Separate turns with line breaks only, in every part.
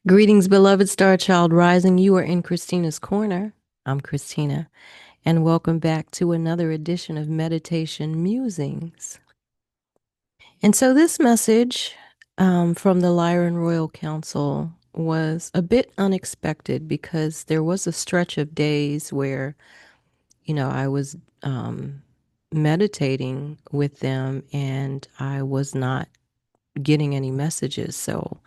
Greetings, beloved star child rising. You are in Christina's Corner. I'm Christina, and welcome back to another edition of Meditation Musings. And so, this message from the Lyran Royal Council was a bit unexpected because there was a stretch of days where, I was meditating with them and I was not getting any messages. So,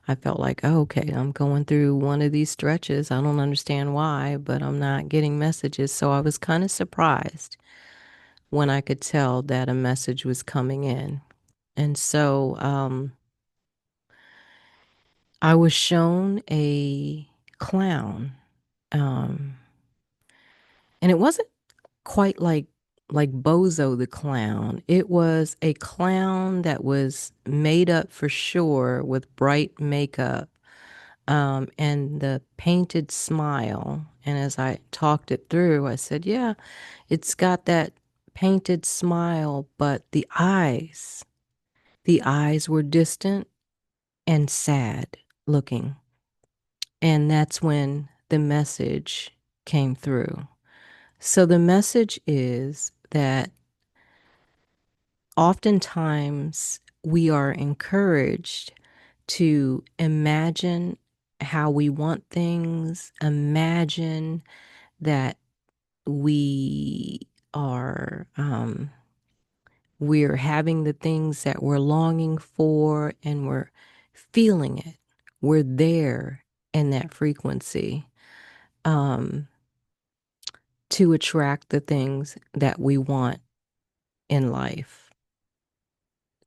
I felt like, oh, okay, I'm going through one of these stretches. I don't understand why, but I'm not getting messages. So I was kind of surprised when I could tell that a message was coming in. And so I was shown a clown. Um, and it wasn't quite like Bozo the clown. It was a clown that was made up for sure with bright makeup and the painted smile. And as I talked it through, I said, yeah, it's got that painted smile, but the eyes were distant and sad looking. And that's when the message came through. So the message is that oftentimes we are encouraged to imagine how we want things, imagine that we are we're having the things that we're longing for and we're feeling it. We're there in that frequency um, to attract the things that we want in life,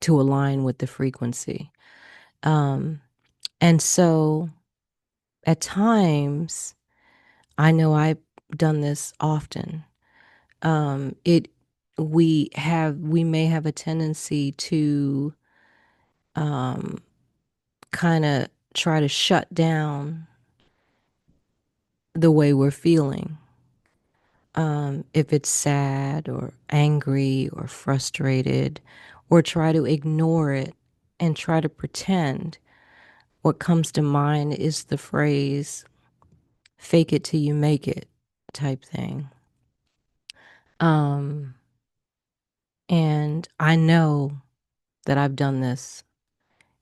to align with the frequency. Um, and so at times, I know I've done this often. It we may have a tendency to kind of try to shut down the way we're feeling. If it's sad or angry or frustrated, or try to ignore it and try to pretend. What comes to mind is the phrase, fake it till you make it type thing. Um, and I know that I've done this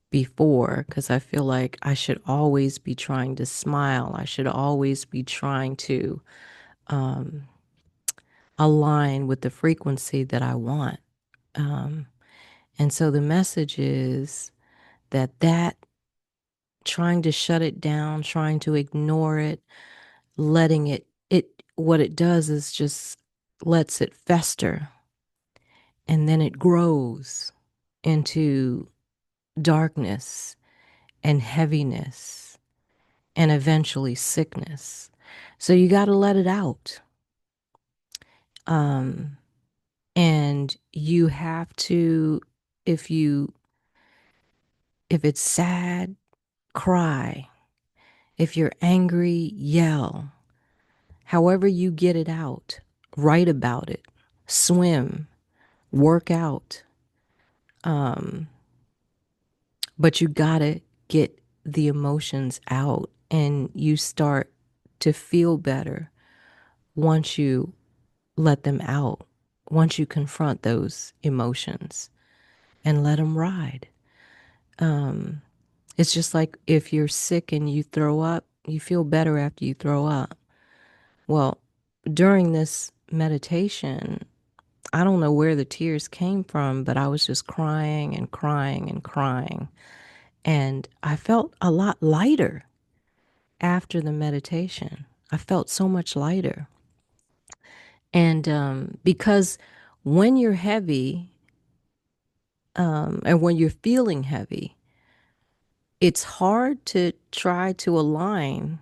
before because I feel like I should always be trying to smile. I should always be trying to align with the frequency that I want. Um, and so the message is that trying to shut it down, trying to ignore it, letting what it does is just lets it fester and then it grows into darkness and heaviness and eventually sickness. So you got to let it out. Um, and you have to, if you, if it's sad, cry. If you're angry, yell. However you get it out, write about it, swim, work out. But you gotta get the emotions out and you start to feel better once you let them out, once you confront those emotions and let them ride. It's just like if you're sick and you throw up, you feel better after you throw up. Well, during this meditation, I don't know where the tears came from, but I was just crying and crying and crying. And I felt a lot lighter after the meditation. I felt so much lighter. And because when you're heavy and when you're feeling heavy, it's hard to try to align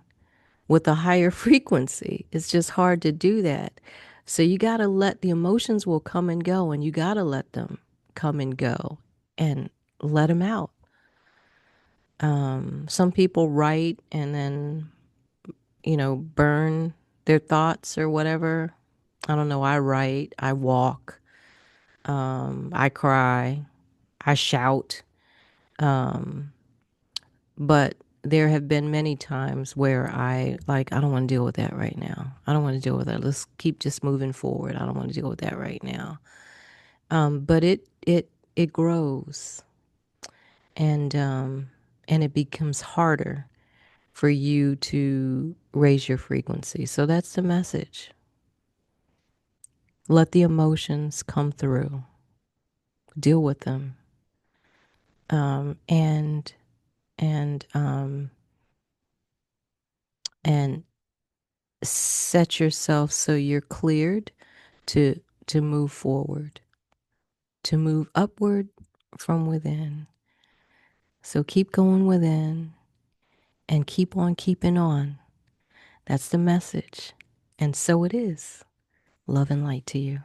with a higher frequency. It's just hard to do that. So you got to let the emotions will come and go, and you got to let them come and go and let them out. Some people write and then, burn their thoughts or whatever. I don't know. I write, I walk, I cry, I shout. But there have been many times where I don't want to deal with that right now. I don't want to deal with that. Let's keep just moving forward. I don't want to deal with that right now. But it grows, and it becomes harder for you to raise your frequency. So that's the message. Let the emotions come through. Deal with them. Um, and and um, and set yourself so you're cleared to to move forward, to move upward from within. So keep going within and keep on keeping on. That's the message. And so it is. Love and light to you.